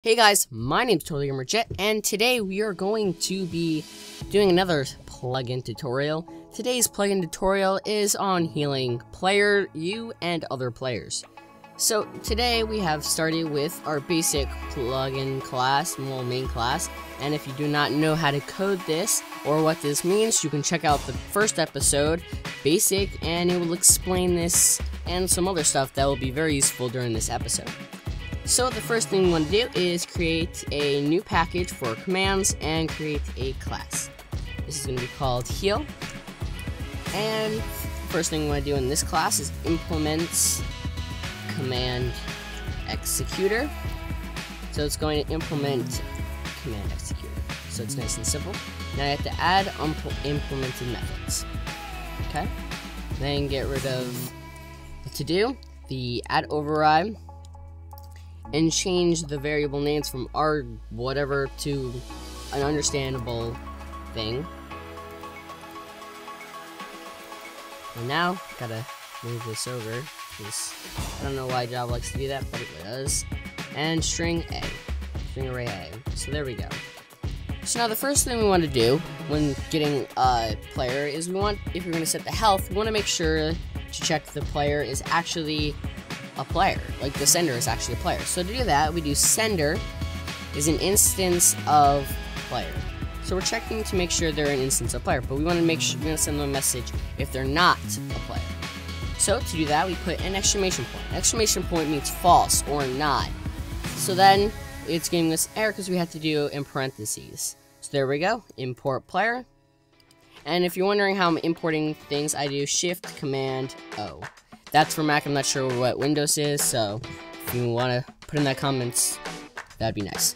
Hey guys, my name's TotallyGamerJet, and today we are going to be doing another plugin tutorial. Today's plugin tutorial is on healing you and other players. So today we have started with our basic plugin class, main class, and if you do not know how to code this or what this means, you can check out the first episode, basic, and it will explain this and some other stuff that will be very useful during this episode. So the first thing we want to do is create a new package for commands and create a class. This is going to be called heal. And the first thing we want to do in this class is implement command executor. So it's going to implement command executor. So it's nice and simple. Now you have to add implemented methods. Okay. Then get rid of to do the add override. And change the variable names from our whatever to an understandable thing. And now, gotta move this over, because I don't know why Java likes to do that, but it does. And string A, string array A. So there we go. So now the first thing we want to do when getting a player is if you're going to set the health, we want to make sure to check the player is actually a player, like the sender is actually a player. So to do that, we do sender is an instance of player. So we're checking to make sure they're an instance of player, but we want to make sure we're going to send them a message if they're not a player. So to do that, we put an exclamation point. An exclamation point means false or not. So then it's giving us error because we have to do in parentheses. So there we go, import player. And if you're wondering how I'm importing things, I do Shift Command O. That's for Mac. I'm not sure what Windows is, so if you want to put in the comments, that'd be nice.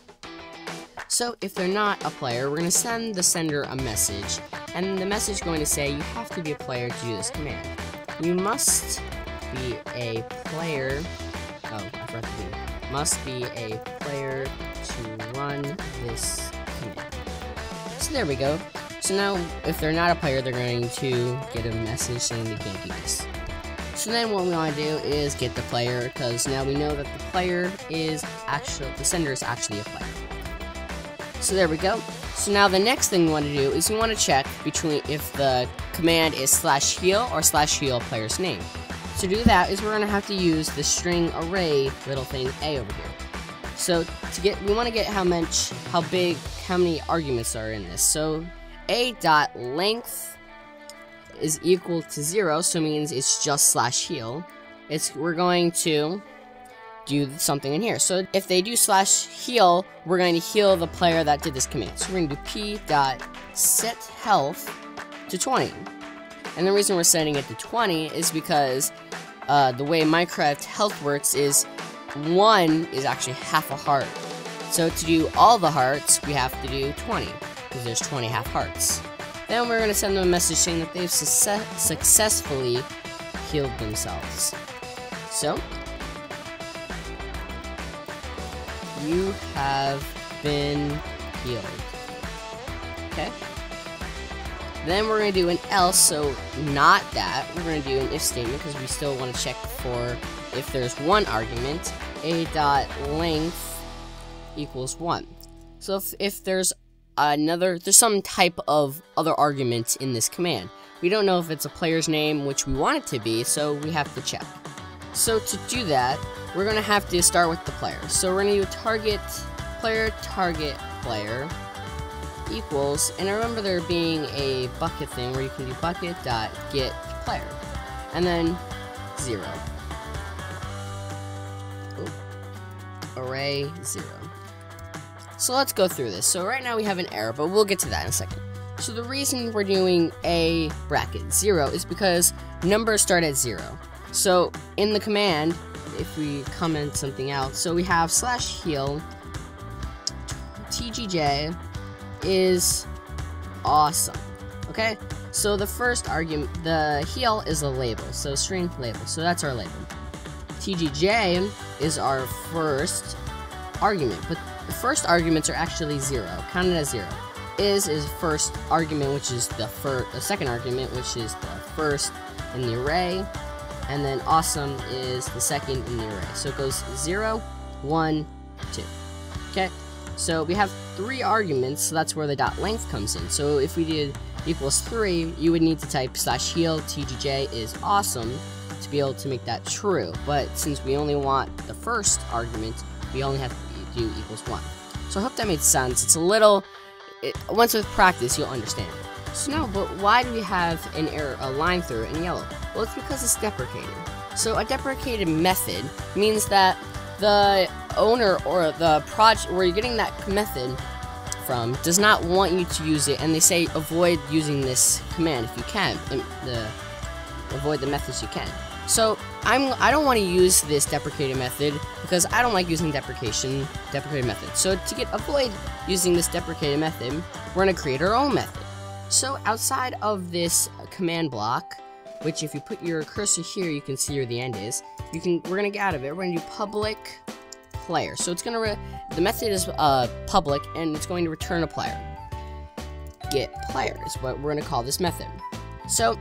So if they're not a player, we're going to send the sender a message, and the message is going to say you have to be a player to do this command. You must be a player. Oh, I forgot to do. Must be a player to run this command. So there we go. So now, if they're not a player, they're going to get a message saying they can't do this. So then what we want to do is get the player, because now we know that the sender is actually a player. So there we go. So now the next thing we want to do is we want to check between if the command is /heal or /heal player's name. To do that is we're going to have to use the string array little thing A over here. So we want to get how many arguments are in this. So a.length is equal to 0, so it means it's just /heal. We're going to do something in here. So if they do /heal, we're going to heal the player that did this command. So we're going to do p.set health to 20. And the reason we're setting it to 20 is because the way Minecraft health works is 1 is actually half a heart. So to do all the hearts, we have to do 20, because there's 20 half hearts. Then we're going to send them a message saying that they've successfully healed themselves. So, you have been healed. Okay? Then we're going to do an else, so not that. We're going to do an if statement because we still want to check for if there's one argument. A.length equals 1. So if there's there's some type of other argument in this command. We don't know if it's a player's name, which we want it to be, so we have to check. So to do that, we're going to have to start with the player. So we're going to do target player equals, and I remember there being a bucket thing where you can do bucket.get player, and then 0. Array 0. So let's go through this. So right now we have an error, but we'll get to that in a second. So the reason we're doing a bracket 0 is because numbers start at 0. So in the command, if we comment something out, so we have /heal TGJ is awesome. Okay? So the first argument, the heal is a label, so string label. So that's our label. TGJ is our first argument, but the first arguments are actually 0, counted as 0. Is first argument, which is the second argument, which is the first in the array, and then awesome is the second in the array. So it goes 0, 1, 2. Okay, so we have 3 arguments, so that's where the dot length comes in. So if we did equals 3, you would need to type /heal TGJ is awesome to be able to make that true. But since we only want the first argument, we only have to do equals 1. So I hope that made sense. It's a little, once with practice, you'll understand. So now, but why do we have an error, a line through it in yellow? Well, it's because it's deprecated. So a deprecated method means that the owner or the project where you're getting that method from does not want you to use it, and they say avoid using this command if you can, avoid the methods you can. So I don't want to use this deprecated method because I don't like using deprecated method. So to avoid using this deprecated method, we're going to create our own method. So outside of this command block, which if you put your cursor here, you can see where the end is. We're gonna get out of it. We're gonna do public player. So it's gonna the method is public, and it's going to return a player. Get player is what we're gonna call this method. So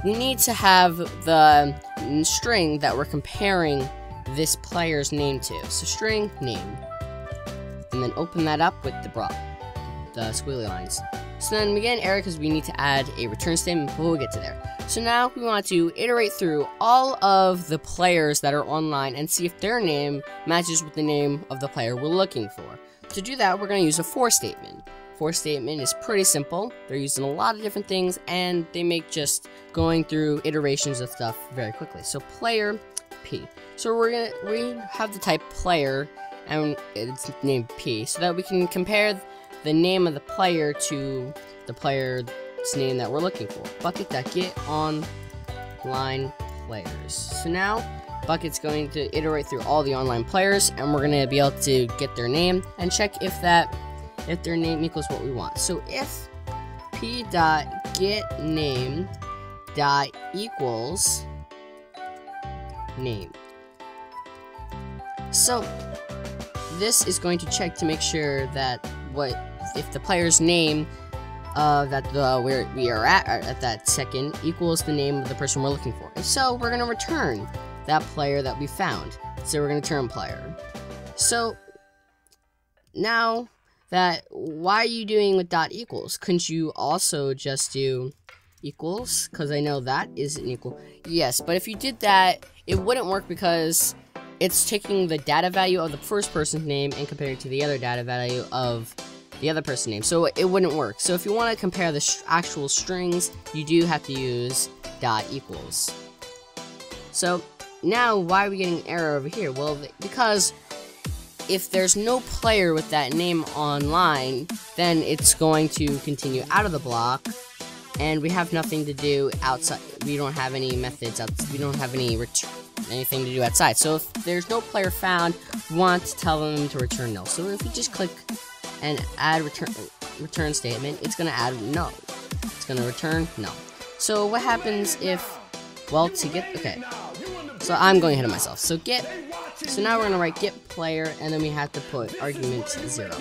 we need to have the string that we're comparing this player's name to. So string name, and then open that up with the squiggly lines. So then we get an error because we need to add a return statement, but we'll get to there. So now we want to iterate through all of the players that are online and see if their name matches with the name of the player we're looking for. To do that, we're going to use a for statement. For statement is pretty simple. They're used in a lot of different things, and they make just going through iterations of stuff very quickly. So player P. So we have the type player, and it's named P, so that we can compare the name of the player to the player's name that we're looking for. Bukkit.get online players. So now Bukkit's going to iterate through all the online players, and we're going to be able to get their name and check if their name equals what we want. So if p.getName.equals name. So this is going to check to make sure that if the player's name where we are at that second equals the name of the person we're looking for. If so, we're going to return that player that we found. So we're going to return player. So now why are you doing with dot equals? Couldn't you also just do equals? Because I know that is an equal. Yes, but if you did that, it wouldn't work because it's taking the data value of the first person's name and comparing it to the other data value of the other person's name. So it wouldn't work. So if you want to compare the actual strings, you do have to use dot equals. So now why are we getting an error over here? Well, because if there's no player with that name online, then it's going to continue out of the block, and we have nothing to do outside. We don't have any methods outside. We don't have anything to do outside. So if there's no player found, we want to tell them to return null. So if we just click and add return statement, it's going to add null. It's going to return null. So what happens if, well, okay. So I'm going ahead of myself. So now we're going to write get player, and then we have to put argument 0. So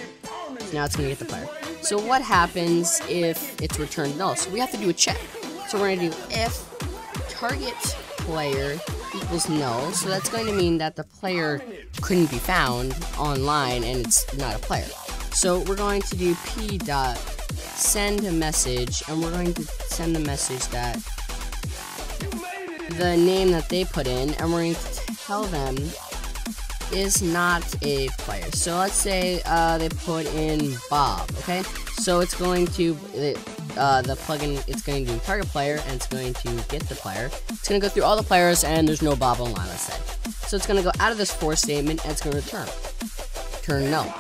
now it's going to get the player. So what happens if it's returned null? So we have to do a check. So we're going to do if target player equals null. So that's going to mean that the player couldn't be found online and it's not a player. So we're going to do p.send a message, and we're going to send the message that the name that they put in, and we're going to tell them is not a player. So let's say they put in Bob, okay? So it's going to, the plugin, it's going to do target player, and it's going to get the player. It's going to go through all the players, and there's no Bob online, let's say. So it's going to go out of this for statement, and it's going to return null.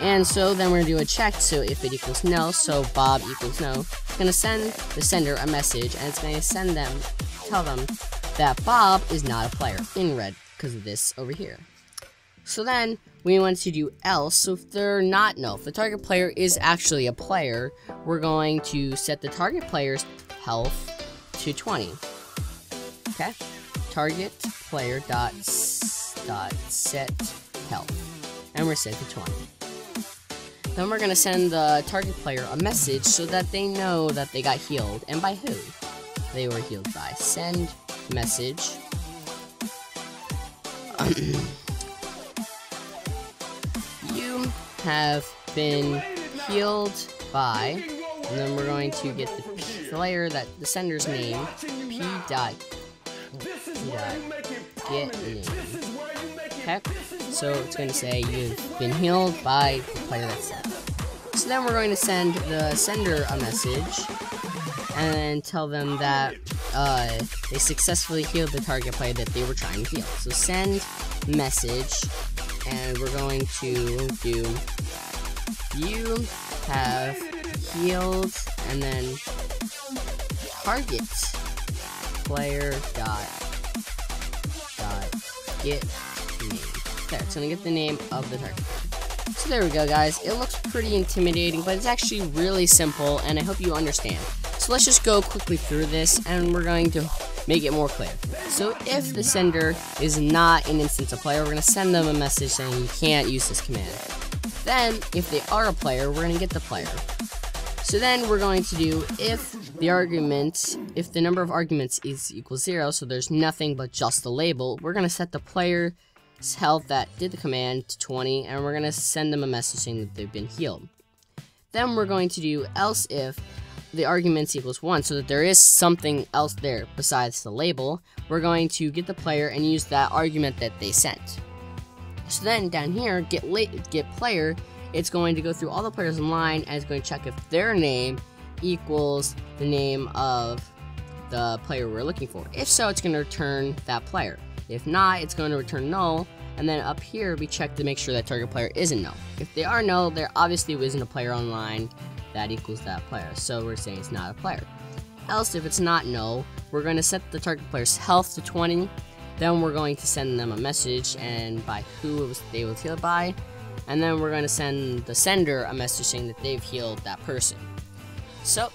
And so then we're going to do a check, so if it equals null, so Bob equals no, it's going to send the sender a message, and it's going to tell them that Bob is not a player, in red, because of this over here. So then, we want to do else, so if they're not null, if the target player is actually a player, we're going to set the target player's health to 20. Okay? Target player dot set health. And we're set to 20. Then we're going to send the target player a message so that they know that they got healed. And by who? They were healed by. Send message. You have been healed by, and then we're going to get the player that the sender's name, P.get name. Okay, so it's going to say you've been healed by the player that's sent. So then we're going to send the sender a message and tell them that they successfully healed the target player that they were trying to heal. So send message, and we're going to do you have healed, and then target player dot get name. There, it's gonna get the name of the target. So there we go, guys. It looks pretty intimidating, but it's actually really simple, and I hope you understand. So let's just go quickly through this, and we're going to make it more clear. So if the sender is not an instance of player, we're going to send them a message saying you can't use this command. Then, if they are a player, we're going to get the player. So then we're going to do if the number of arguments is equals 0, so there's nothing but just the label, we're going to set the player's health that did the command to 20, and we're going to send them a message saying that they've been healed. Then we're going to do else if the arguments equals 1, so that there is something else there besides the label. We're going to get the player and use that argument that they sent. So then down here, get player, it's going to go through all the players in line and it's going to check if their name equals the name of the player we're looking for. If so, it's going to return that player. If not, it's going to return null. And then up here, we check to make sure that target player isn't null. If they are null, there obviously isn't a player online that equals that player, so we're saying it's not a player. Else, if it's not null, we're going to set the target player's health to 20, then we're going to send them a message and by who they was healed by, and then we're going to send the sender a message saying that they've healed that person. So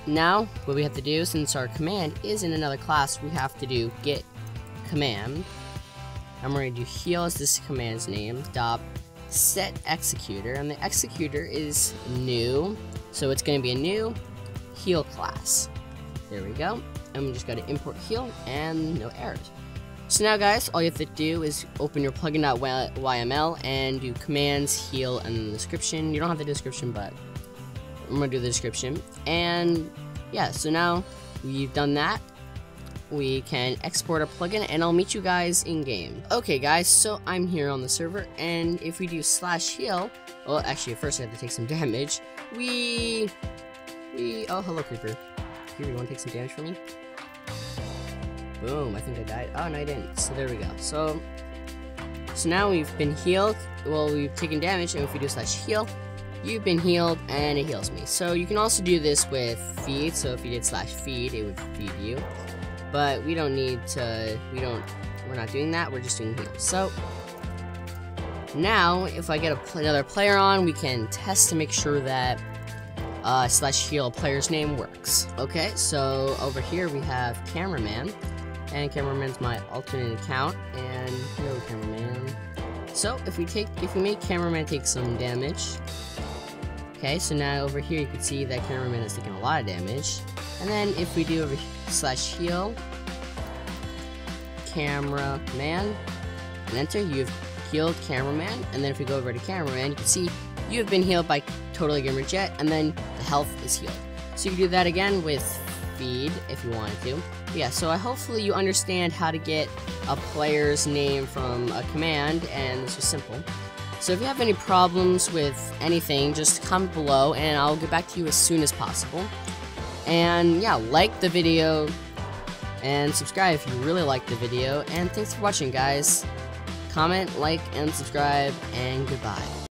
now what we have to do, since our command is in another class, we have to do get command, and we're going to do heal as this command's name, dot set executor, and the executor is new, so it's going to be a new heal class. There we go. And we just got to import heal and no errors. So now, guys, all you have to do is open your plugin.yml and do commands, heal, and the description. You don't have the description, but I'm going to do the description. And yeah, so now we've done that. We can export a plugin, and I'll meet you guys in game. Okay, guys, so I'm here on the server, and if we do /heal, well, actually, first I have to take some damage. Oh, hello, creeper. Here, you want to take some damage from me? Boom, I think I died. Oh, no, I didn't. So there we go. So now we've been healed. Well, we've taken damage, and if we do /heal, you've been healed, and it heals me. So you can also do this with feed. So if you did /feed, it would feed you. But we don't need to, we're not doing that, we're just doing heal. So now, if I get another player on, we can test to make sure that /heal player's name works. Okay, so over here we have cameraman, and cameraman's my alternate account, and hello cameraman. So if we make cameraman take some damage, okay, so now over here you can see that cameraman is taking a lot of damage. And then if we do over /heal cameraman and enter, you've healed cameraman. And then if we go over to cameraman, you can see you have been healed by TotallyGamerJet, and then the health is healed. So you can do that again with feed if you wanted to. But yeah, so hopefully you understand how to get a player's name from a command, and this was simple. So if you have any problems with anything, just comment below and I'll get back to you as soon as possible. And yeah, like the video and subscribe if you really like the video, and thanks for watching, guys. Comment, like, and subscribe, and goodbye.